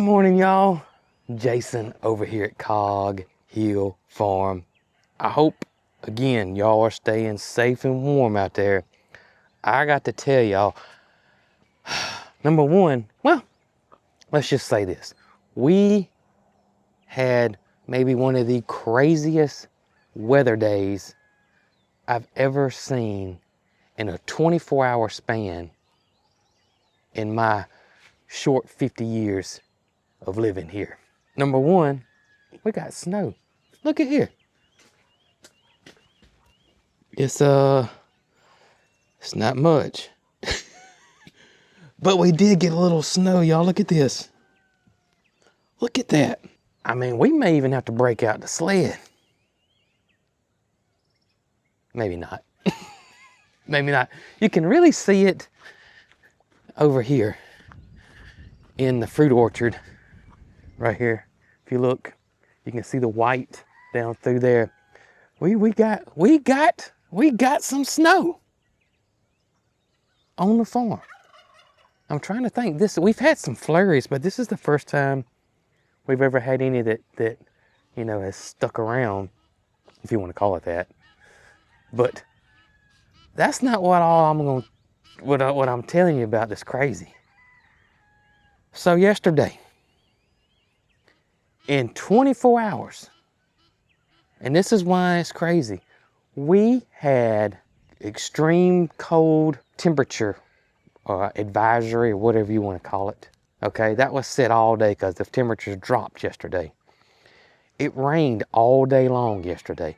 morning, y'all. Jason over here at Cog Hill Farm. I hope, again, y'all are staying safe and warm out there. I got to tell y'all, number one, well, let's just say this. We had maybe one of the craziest weather days I've ever seen in a 24-hour span in my short 50 years of living here. Number one, we got snow. Look at here. It's not much. But we did get a little snow, y'all. Look at this. Look at that. I mean, we may even have to break out the sled. Maybe not. Maybe not. You can really see it over here in the fruit orchard right here. If you look, you can see the white down through there. We got some snow on the farm. I'm trying to think. We've had some flurries, but this is the first time we've ever had any that you know has stuck around, if you want to call it that. But that's not what I'm telling you about that's crazy. So yesterday, in 24 hours, and this is why it's crazy, we had extreme cold temperature advisory, or whatever you want to call it. Okay, that was set all day because the temperatures dropped yesterday. It rained all day long yesterday,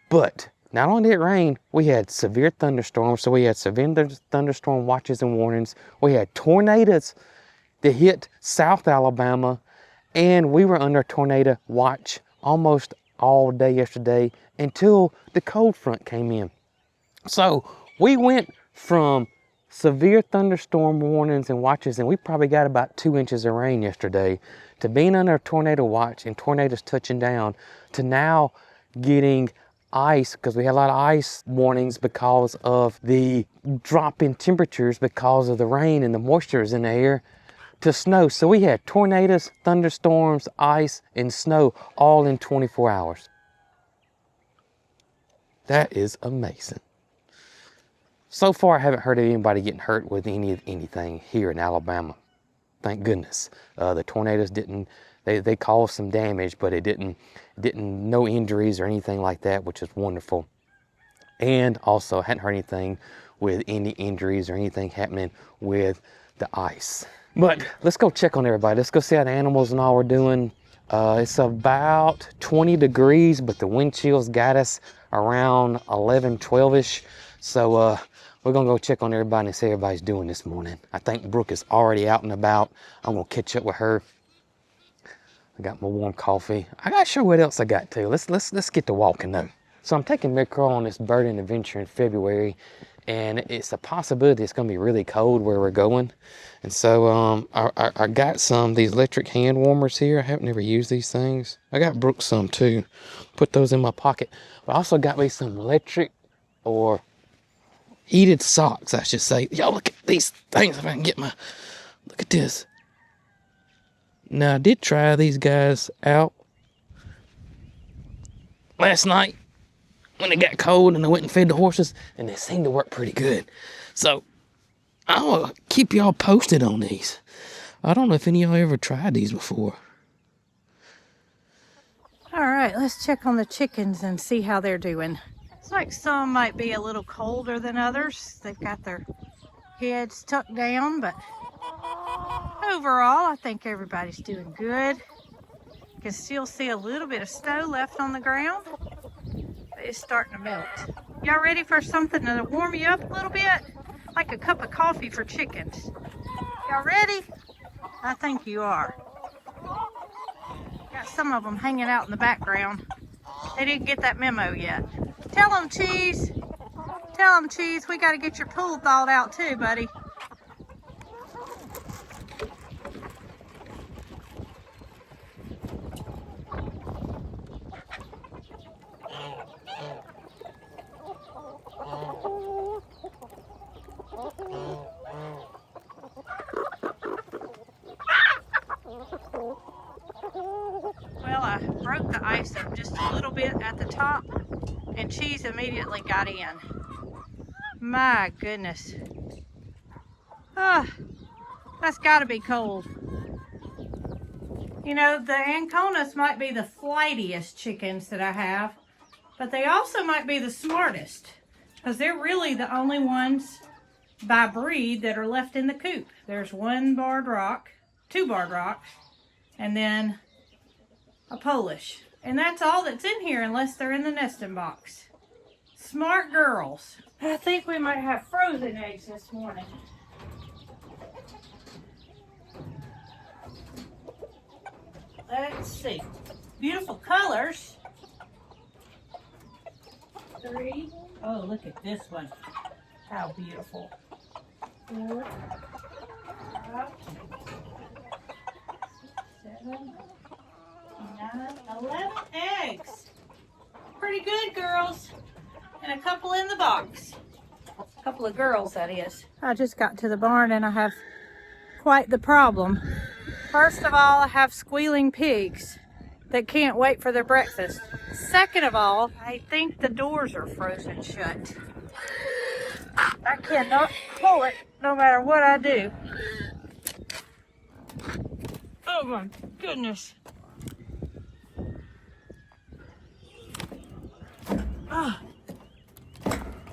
but not only did it rain, we had severe thunderstorms. So we had severe thunderstorm watches and warnings. We had tornadoes that hit South Alabama, and we were under tornado watch almost all day yesterday until the cold front came in. So we went from severe thunderstorm warnings and watches, and we probably got about 2 inches of rain yesterday, to being under a tornado watch and tornadoes touching down, to now getting ice, because we had a lot of ice warnings because of the drop in temperatures because of the rain and the moisture is in the air, to snow. So we had tornadoes, thunderstorms, ice, and snow all in 24 hours. That is amazing. So far, I haven't heard of anybody getting hurt with anything here in Alabama. Thank goodness. The tornadoes didn't, they caused some damage, but it didn't, no injuries or anything like that, which is wonderful. And also, I hadn't heard anything with any injuries or anything happening with the ice. But let's go check on everybody. Let's go see how the animals and all are doing. It's about 20 degrees, but the wind chills got us around 11, 12-ish. So we're gonna go check on everybody and see how everybody's doing this morning. I think Brooke is already out and about. I'm gonna catch up with her. I got my warm coffee. I gotta show what else I got too. Let's get to walking though. So I'm taking Miracle on this birding adventure in February, and it's a possibility it's gonna be really cold where we're going. And so I got these electric hand warmers here. I haven't never used these things. I got Brooke some too. Put those in my pocket. But I also got me some electric or heated socks, I should say. Y'all look at these things. If I can get look at this. Now I did try these guys out last night when it got cold and I went and fed the horses, and they seemed to work pretty good. So I'll keep y'all posted on these. I don't know if any of y'all ever tried these before. All right, let's check on the chickens and see how they're doing. It's like some might be a little colder than others. They've got their heads tucked down, but overall, I think everybody's doing good. You can still see a little bit of snow left on the ground, but it's starting to melt. Y'all ready for something to warm you up a little bit? Like a cup of coffee for chickens. Y'all ready? I think you are. Got some of them hanging out in the background. They didn't get that memo yet. Tell them, Cheese. Tell them, Cheese, we got to get your pool thawed out too, buddy. broke the ice up just a little bit at the top, and Cheese immediately got in. My goodness. Ah, that's gotta be cold. You know, the Anconas might be the flightiest chickens that I have, but they also might be the smartest, because they're really the only ones by breed that are left in the coop. There's one barred rock, two barred rocks, and then a Polish. And that's all that's in here unless they're in the nesting box. Smart girls. I think we might have frozen eggs this morning. Let's see. Beautiful colors. 3. Oh, look at this one. How beautiful. 4, 5, 7, 9, 11 eggs. Pretty good, girls. And a couple in the box. A couple of girls, that is. I just got to the barn and I have quite the problem. First of all, I have squealing pigs that can't wait for their breakfast. Second of all, I think the doors are frozen shut. I cannot pull it no matter what I do. Oh my goodness. Oh.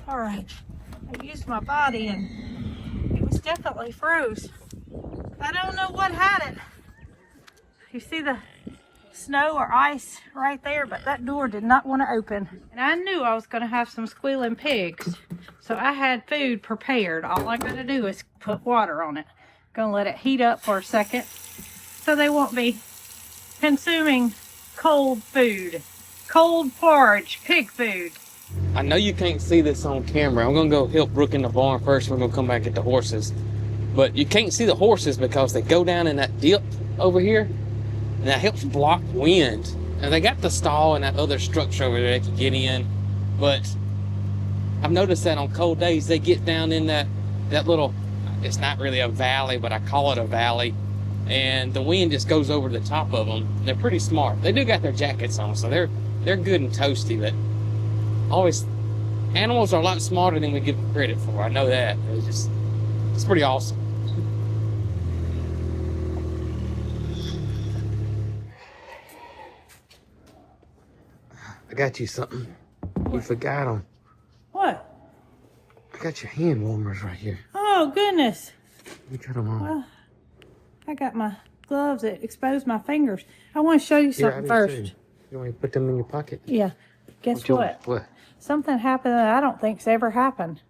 All right, I used my body and it was definitely froze. I don't know what had it. You see the snow or ice right there, but that door did not want to open. And I knew I was going to have some squealing pigs, so I had food prepared. All I got to do is put water on it. Gonna let it heat up for a second so they won't be consuming cold food. Cold porridge, pig food. I know you can't see this on camera. I'm gonna go help Brooke in the barn first. We're gonna come back at the horses. But you can't see the horses because they go down in that dip over here. And that helps block wind. And they got the stall and that other structure over there they can get in. But I've noticed that on cold days, they get down in that little, it's not really a valley, but I call it a valley. And the wind just goes over the top of them. They're pretty smart. They do got their jackets on, so they're good and toasty. But always, animals are a lot smarter than we give them credit for. I know that. It's pretty awesome. I got you something. You forgot them. What? I got your hand warmers right here. Oh, goodness. Let me try them on. Well, I got my gloves that expose my fingers. I want to show you something first. You want me to put them in your pocket? Yeah. Guess what? What? Something happened that I don't think's ever happened.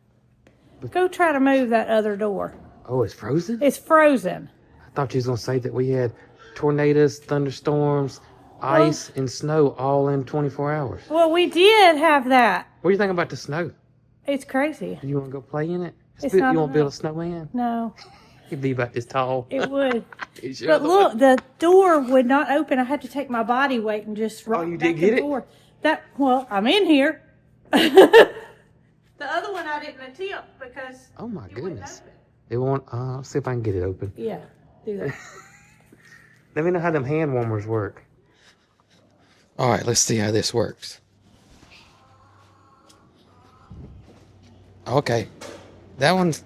Go try to move that other door. Oh, it's frozen? It's frozen. I thought you was going to say that we had tornadoes, thunderstorms, ice, and snow all in 24 hours. Well, we did have that. What do you think about the snow? It's crazy. You want to go play in it? It's You not want to build a enough. snowman? No, It'd be about this tall. it would. It sure But would. look, the door would not open. I had to take my body weight and just rock you back did get and it? forth. Well, I'm in here. The other one I didn't attempt because Oh my it wouldn't goodness. open. It won't, I'll see if I can get it open. Yeah, do that. Let me know how them hand warmers work. All right, let's see how this works. Okay, that one's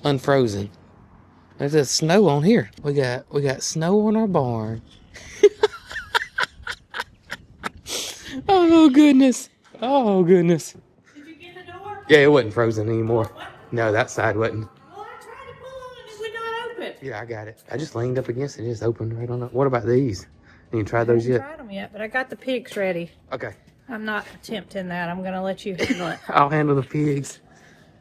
unfrozen. There's a snow on here. We got snow on our barn. Oh goodness. Oh goodness. Did you get the door? Yeah, it wasn't frozen anymore. What? No, that side wasn't. Well, I tried to pull on it. It would not open. Yeah, I got it. I just leaned up against it. It just opened right on up. What about these? You tried those I haven't yet? tried them yet, but I got the pigs ready. Okay. I'm not attempting that. I'm going to let you handle it. I'll handle the pigs.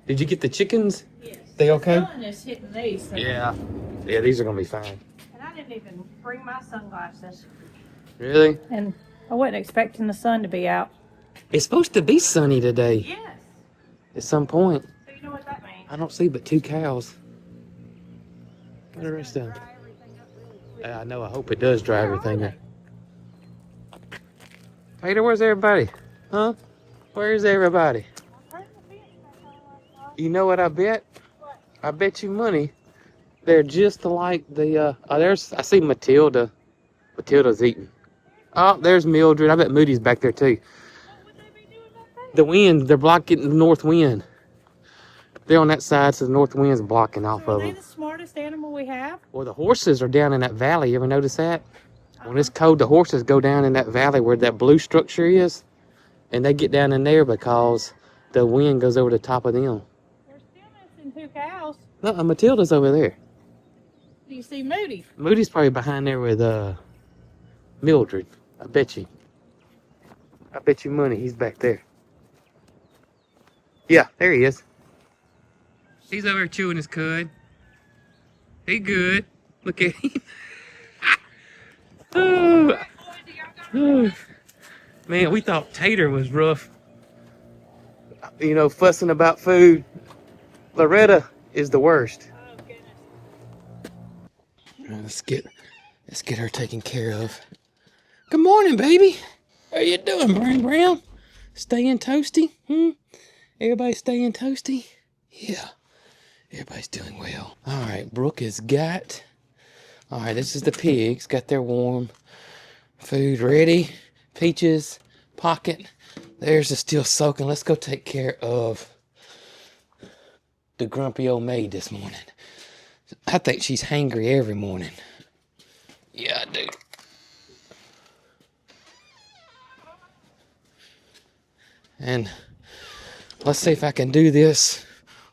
Did you get the chickens? Yes. They okay? The sun is hitting these. So. Yeah. Yeah, these are gonna be fine. And I didn't even bring my sunglasses. Really? And I wasn't expecting the sun to be out. It's supposed to be sunny today. Yes. At some point. So you know what that means. I don't see but 2 cows. What the rest of them? Dry everything up really quick. I know, I hope it does dry everything up. Peter, where's everybody? Huh? Where's everybody? You know what I bet? What? I bet you money. They're just like the, I see Matilda. Matilda's eating. Oh, there's Mildred. I bet Moody's back there too. What would they be doing back there? The wind, they're blocking the north wind. They're on that side, so the north wind's blocking off So are of they them. the smartest animal we have? Well, the horses are down in that valley. You ever notice that? When it's cold, the horses go down in that valley where that blue structure is. And they get down in there because the wind goes over the top of them. We're still missing 2 cows. No, Matilda's over there. Do you see Moody? Moody's probably behind there with Mildred. I bet you. I bet you money he's back there. Yeah, there he is. He's over here chewing his cud. He good. Look at him. Oh. Oh. Man, we thought Tater was rough. You know, fussing about food. Loretta is the worst. Oh, goodness. All right, let's get her taken care of. Good morning, baby. How you doing, Brown Brown? Staying toasty? Everybody staying toasty? Yeah. Everybody's doing well. All right, Brooke has got... All right, this is the pigs. Got their warm food ready. Peaches, Pocket. Theirs is still soaking. Let's go take care of the grumpy old maid this morning. I think she's hangry every morning. Yeah, I do. And let's see if I can do this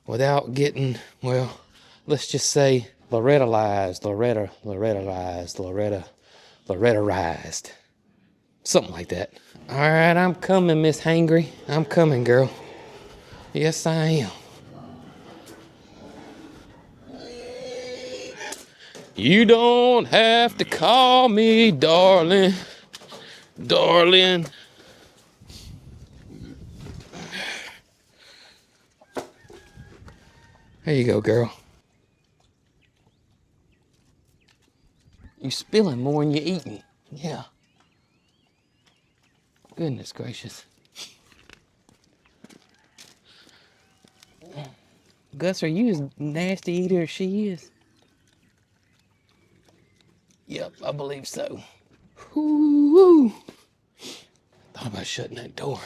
without getting, well, let's just say Loretta-ized. Something like that. All right, I'm coming, Miss Hangry. I'm coming, girl. Yes, I am. You don't have to call me darling. Darling. There you go, girl. You spilling more than you eating. Yeah. Goodness gracious. Gus, are you as nasty eater as she is? Yep, I believe so. Whoo! Thought about shutting that door.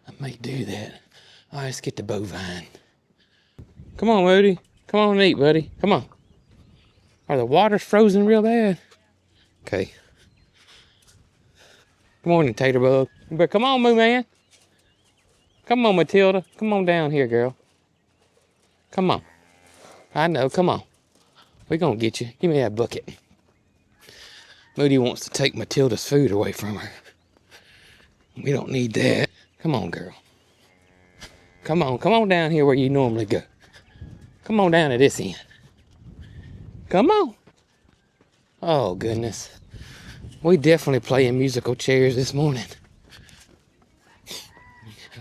I may do that. All right, let's get the bovine. Come on, Moody. Come on and eat, buddy. Come on. Are the waters frozen real bad? Okay. Good morning, Taterbug. You better come on, Moo Man. Come on, Matilda. Come on down here, girl. Come on. I know, come on. We're gonna get you. Give me that bucket. Moody wants to take Matilda's food away from her. We don't need that. Come on, girl. Come on down here where you normally go. Come on down to this end. Come on. Oh, goodness. We definitely playing musical chairs this morning.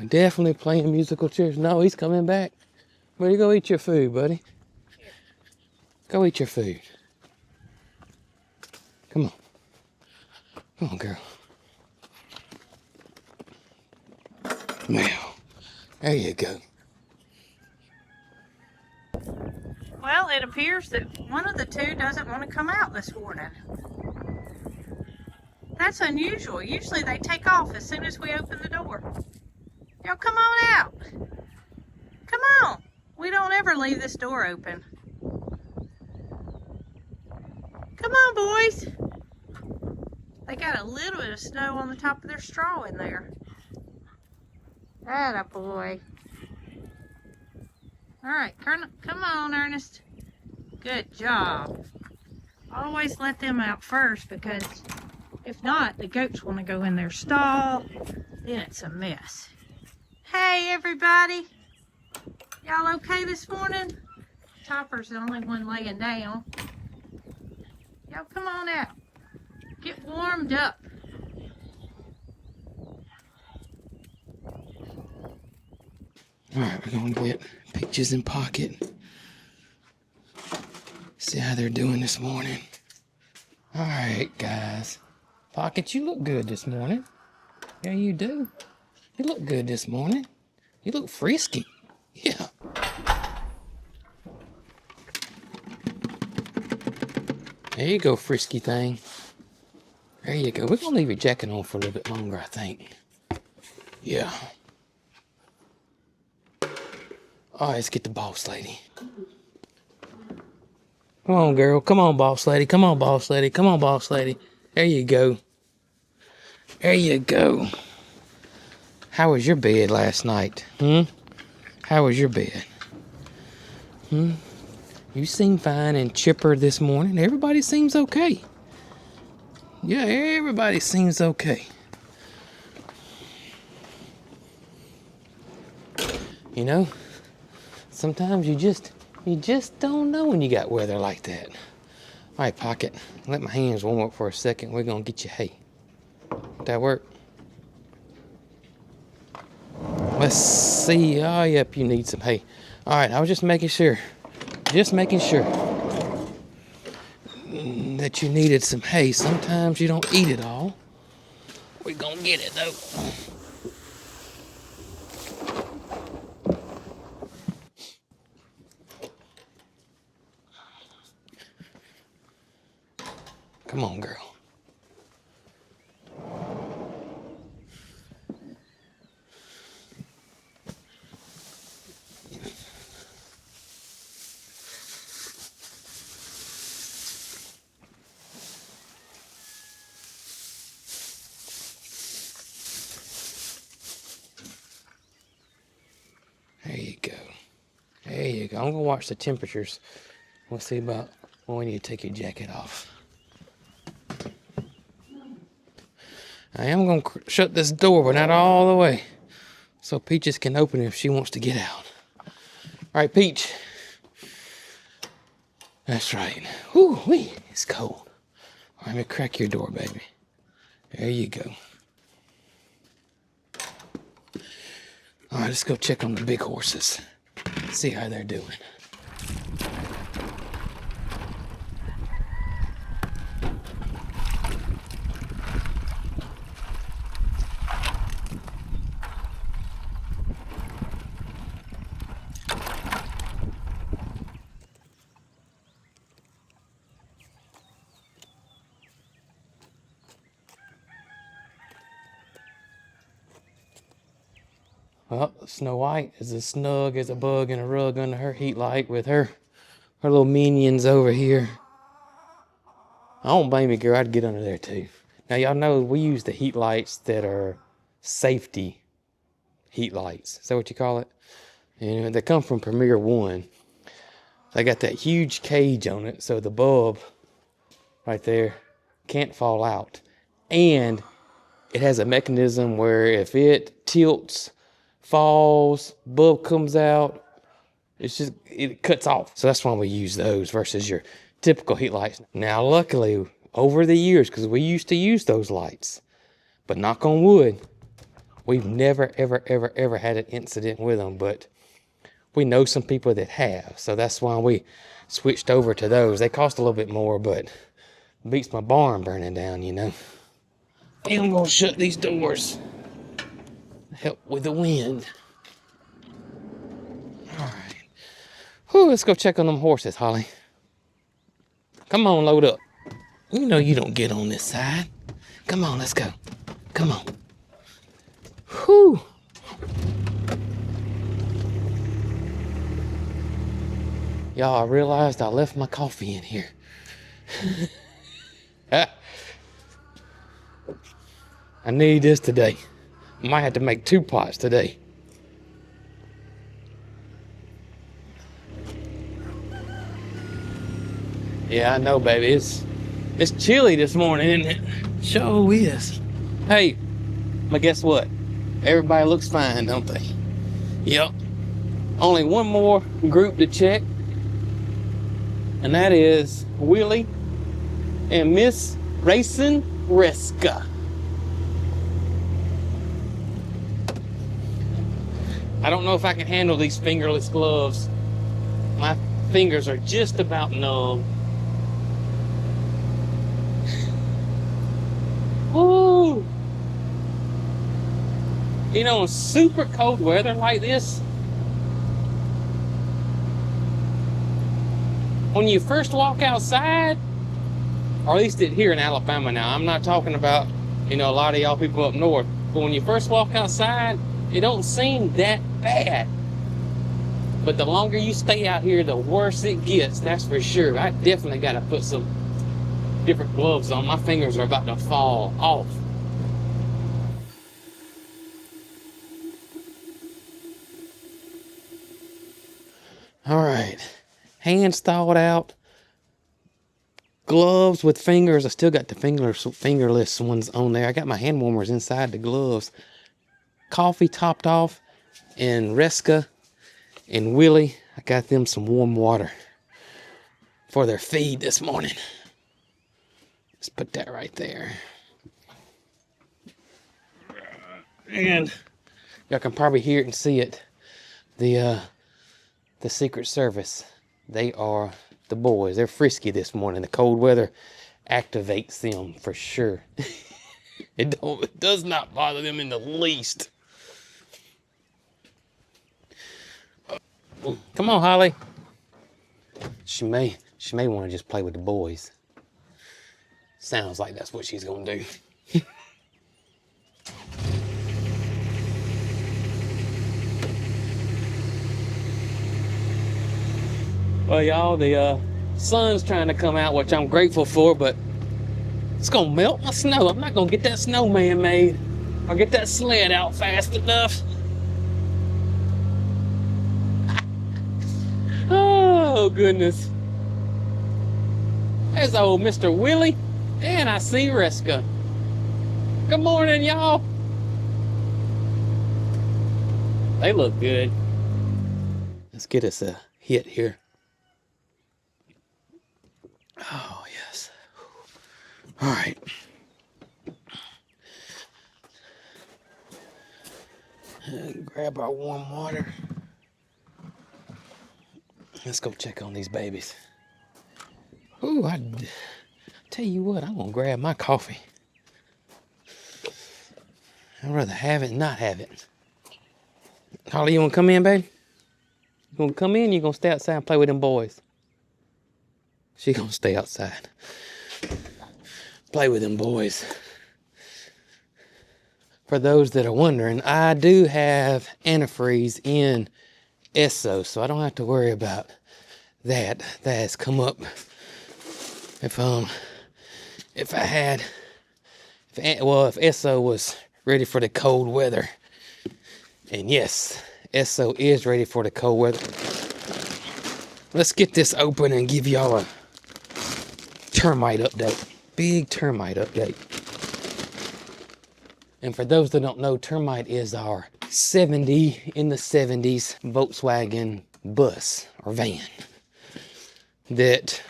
Definitely playing musical chairs. No, he's coming back. Where you go eat your food, buddy? Go eat your food. Come on. Come on, girl. Now, there you go. Well, it appears that one of the two doesn't want to come out this morning. That's unusual. Usually they take off as soon as we open the door. Y'all come on out. Come on. We don't ever leave this door open. Come on, boys. They got a little bit of snow on the top of their straw in there. Atta boy. All right, come on, Ernest. Good job. Always let them out first, because if not, the goats want to go in their stall. Then it's a mess. Hey, everybody. Y'all okay this morning? Topper's the only one laying down. Y'all come on out. Get warmed up. All right, we're going to get Peaches and Pocket. See how they're doing this morning. All right, guys. Pocket, you look good this morning. Yeah, you do. You look good this morning. You look frisky. Yeah. There you go, frisky thing. There you go. We're gonna leave your jacket on for a little bit longer, I think. Yeah. All right, let's get the boss lady. Come on, girl. Come on, boss lady. Come on, boss lady. Come on, boss lady. There you go. There you go. How was your bed last night? How was your bed? You seem fine and chipper this morning. Everybody seems okay. Yeah, everybody seems okay. You know, sometimes you just don't know when you got weather like that. All right, Pocket, let my hands warm up for a second. We're gonna get you hay. That work? Let's see. Oh, yep, you need some hay. All right, I was just making sure. Just making sure that you needed some hay. Sometimes you don't eat it all. We're gonna get it though. Come on, girl. There you go. There you go. I'm gonna watch the temperatures. We'll see about when we need to take your jacket off. I am gonna shut this door, but not all the way, so Peaches can open it if she wants to get out. All right, Peach. That's right. Whew, wee, it's cold. All right, let me crack your door, baby. There you go. All right, let's go check on the big horses. See how they're doing. Well, Snow White is as snug as a bug in a rug under her heat light with her little minions over here. I don't blame you, girl. I'd get under there too. Now, y'all know we use the heat lights that are safety heat lights. Is that what you call it? And they come from Premier One. They got that huge cage on it, so the bulb right there can't fall out. And it has a mechanism where if it tilts, falls, bulb comes out, it cuts off. So that's why we use those versus your typical heat lights. Now, luckily, over the years, because we used to use those lights, but knock on wood, we've never, ever had an incident with them, but we know some people that have. So that's why we switched over to those. They cost a little bit more, but beats my barn burning down, you know. And I'm gonna shut these doors. Help with the wind. All right. Whew, let's go check on them horses, Holly. Come on, load up. You know you don't get on this side. Come on, let's go. Come on. Whew. Y'all, I realized I left my coffee in here. I need this today. Might have to make 2 pots today. Yeah, I know, baby. It's chilly this morning, isn't it? Sure is. Hey, but guess what? Everybody looks fine, don't they? Yep. Only one more group to check, and that is Willie and Miss Racing Reska. I don't know if I can handle these fingerless gloves. My fingers are just about numb. Woo! You know, in super cold weather like this, when you first walk outside, or at least it here in Alabama now. I'm not talking about, you know, a lot of y'all people up north. But when you first walk outside, it don't seem that bad. But the longer you stay out here, the worse it gets, that's for sure. I definitely got to put some different gloves on. My fingers are about to fall off. All right, hands thawed out. Gloves with fingers. I still got the fingerless ones on there. I got my hand warmers inside the gloves. Coffee topped off. And Reska and Willie, I got them some warm water for their feed this morning. Let's put that right there. And y'all can probably hear it and see it. The Secret Service, they are the boys. They're frisky this morning. The cold weather activates them for sure. It does not bother them in the least. Come on, Holly. She may want to just play with the boys. Sounds like that's what she's gonna do. Well, y'all, the sun's trying to come out, which I'm grateful for, but it's gonna melt my snow. I'm not gonna get that snowman made or get that sled out fast enough. Oh, goodness. There's old Mr. Willie, and I see Reska. Good morning, y'all. They look good. Let's get us a hit here. Oh, yes. All right. Grab our warm water. Let's go check on these babies. Ooh, I tell you what, I'm gonna grab my coffee. I'd rather have it than not have it. Holly, you wanna come in, babe? You gonna come in, or you gonna stay outside and play with them boys? She gonna stay outside. Play with them boys. For those that are wondering, I do have antifreeze in Esso, so I don't have to worry about that. That has come up. If Esso was ready for the cold weather, and yes, Esso is ready for the cold weather. Let's get this open and give y'all a termite update. Big termite update. And for those that don't know, Termite is our 70 in the 70s Volkswagen bus or van that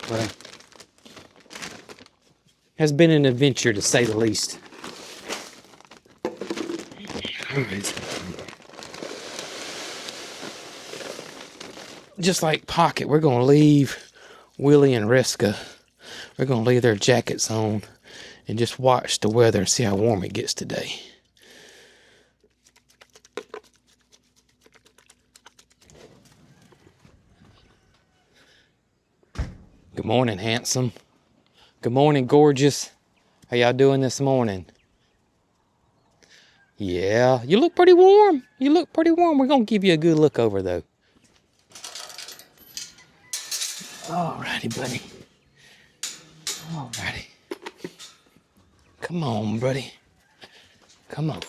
has been an adventure, to say the least. Just like Pocket, we're going to leave Willie and Reska. We're going to leave their jackets on and just watch the weather and see how warm it gets today. Good morning, handsome. Good morning, gorgeous. How y'all doing this morning? Yeah, you look pretty warm. You look pretty warm. We're going to give you a good look over, though. Alrighty, buddy. Alrighty. Come on, buddy. Come on.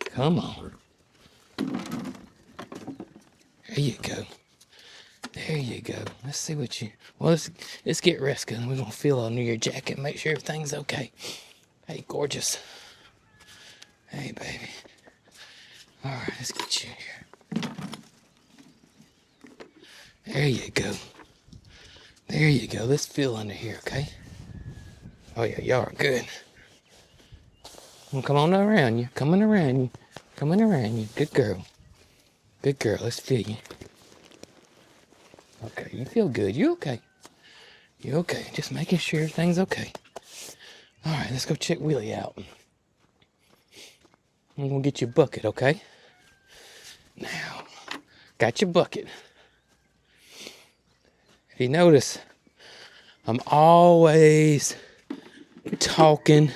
Come on. There you go. There you go. Let's see what you... Well, let's get Reska, and we're going to feel under your jacket and make sure everything's okay. Hey, gorgeous. Hey, baby. All right, let's get you here. There you go. There you go. Let's feel under here, okay? Oh, yeah, y'all are good. Well, come on around you. Coming around you. Coming around you. Good girl. Good girl. Let's feel you. Okay, you feel good. You okay? You okay? Just making sure everything's okay. All right, let's go check Willie out. I'm gonna get your bucket, okay? Now, got your bucket. If you notice, I'm always talking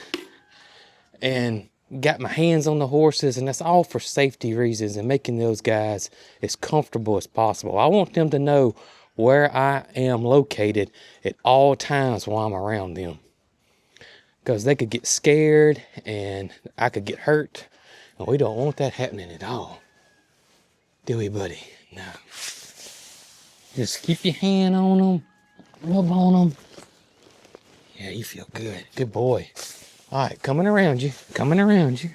and got my hands on the horses, and that's all for safety reasons and making those guys as comfortable as possible. I want them to know where I am located at all times while I'm around them, because they could get scared and I could get hurt, and we don't want that happening at all, do we, buddy? No. Just keep your hand on them, rub on them. Yeah, you feel good. Good boy. All right, coming around you, coming around you.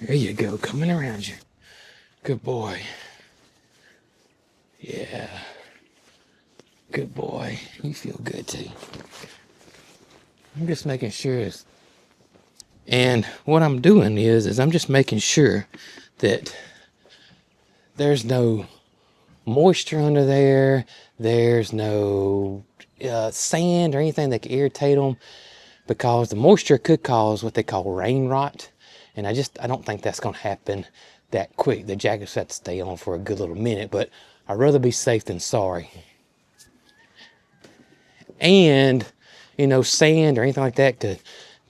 There you go, coming around you. Good boy. Yeah. Good boy. You feel good too. I'm just making sure. And what I'm doing is I'm just making sure that there's no moisture under there. There's no sand or anything that can irritate them, because the moisture could cause what they call rain rot. And I don't think that's going to happen that quick. The jackets have to stay on for a good little minute, but I'd rather be safe than sorry. And, you know, sand or anything like that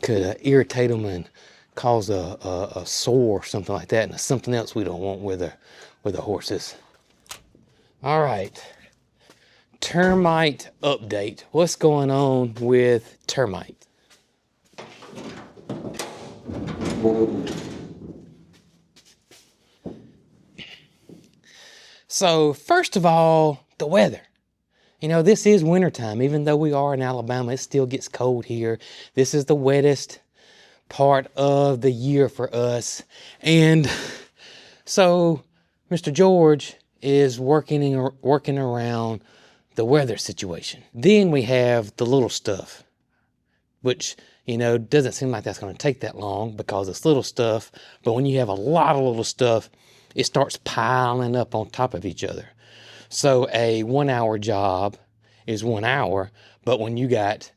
could irritate them and cause a sore or something like that. And that's something else we don't want with the horses. All right. Termite update. What's going on with termite? So first of all, the weather. You know, this is wintertime. Even though we are in Alabama, it still gets cold here. This is the wettest part of the year for us. And so Mr. George is working around the weather situation. Then we have the little stuff, which, you know, doesn't seem like that's going to take that long because it's little stuff. But when you have a lot of little stuff, it starts piling up on top of each other. So a 1 hour job is 1 hour, but when you got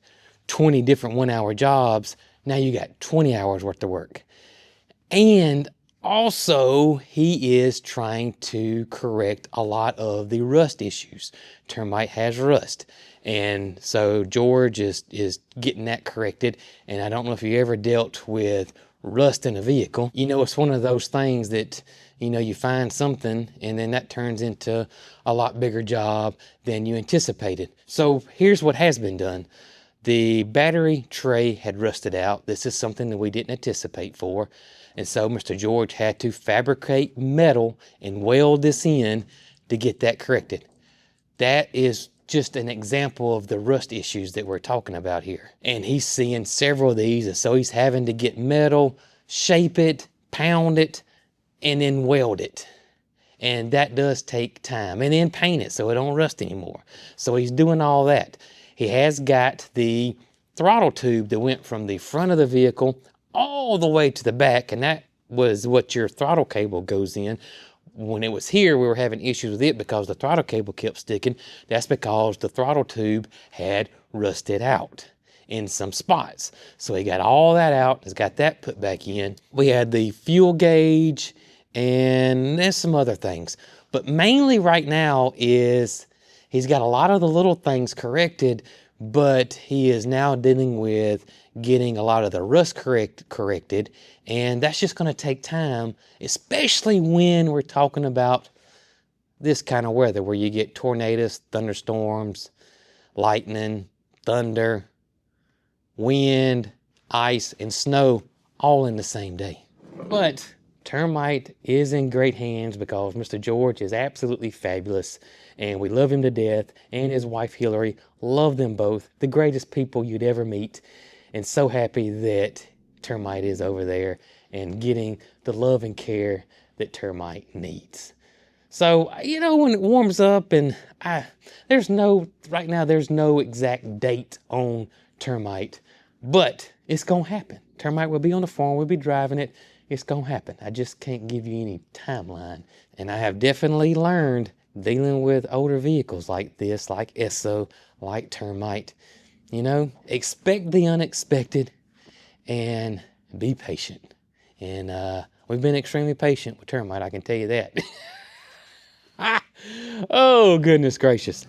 20 different 1 hour jobs, now you got 20 hours worth of work. And also, he is trying to correct a lot of the rust issues. Termite has rust. And so George is getting that corrected. And I don't know if you ever dealt with rust in a vehicle. You know, it's one of those things that, you know, you find something and then that turns into a lot bigger job than you anticipated. So here's what has been done. The battery tray had rusted out. This is something that we didn't anticipate for. And so Mr. George had to fabricate metal and weld this in to get that corrected. That is just an example of the rust issues that we're talking about here. And he's seeing several of these, and so he's having to get metal, shape it, pound it, and then weld it. And that does take time. And then paint it so it don't rust anymore. So he's doing all that. He has got the throttle tube that went from the front of the vehicle all the way to the back, and that was what your throttle cable goes in. When it was here, we were having issues with it because the throttle cable kept sticking. That's because the throttle tube had rusted out in some spots. So he got all that out, has got that put back in. We had the fuel gauge, and there's some other things. But mainly right now is he's got a lot of the little things corrected, but he is now dealing with getting a lot of the rust corrected, and that's just going to take time, especially when we're talking about this kind of weather where you get tornadoes, thunderstorms, lightning, thunder, wind, ice, and snow all in the same day. But Termite is in great hands because Mr. George is absolutely fabulous, and we love him to death, and his wife Hillary, love them both, the greatest people you'd ever meet, and so happy that Termite is over there and getting the love and care that Termite needs. So, you know, when it warms up, and there's no exact date on Termite, but it's gonna happen. Termite will be on the farm, we'll be driving it. It's gonna happen. I just can't give you any timeline. And I have definitely learned dealing with older vehicles like this, like Esso, like Termite, you know, expect the unexpected and be patient. And we've been extremely patient with Termite, I can tell you that. Oh, goodness gracious.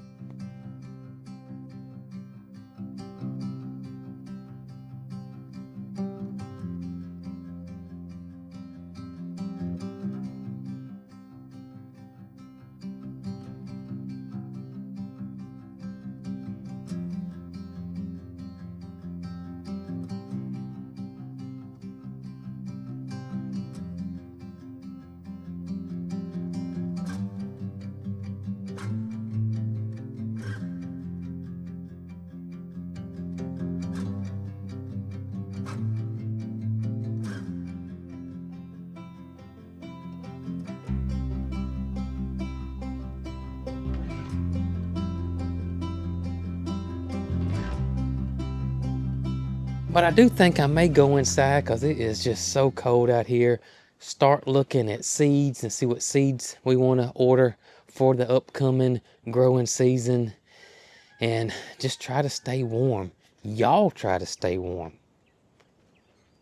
But I do think I may go inside because it is just so cold out here. Start looking at seeds and see what seeds we want to order for the upcoming growing season. And just try to stay warm. Y'all try to stay warm.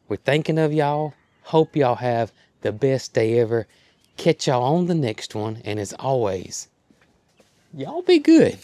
We're thinking of y'all. Hope y'all have the best day ever. Catch y'all on the next one. And as always, y'all be good.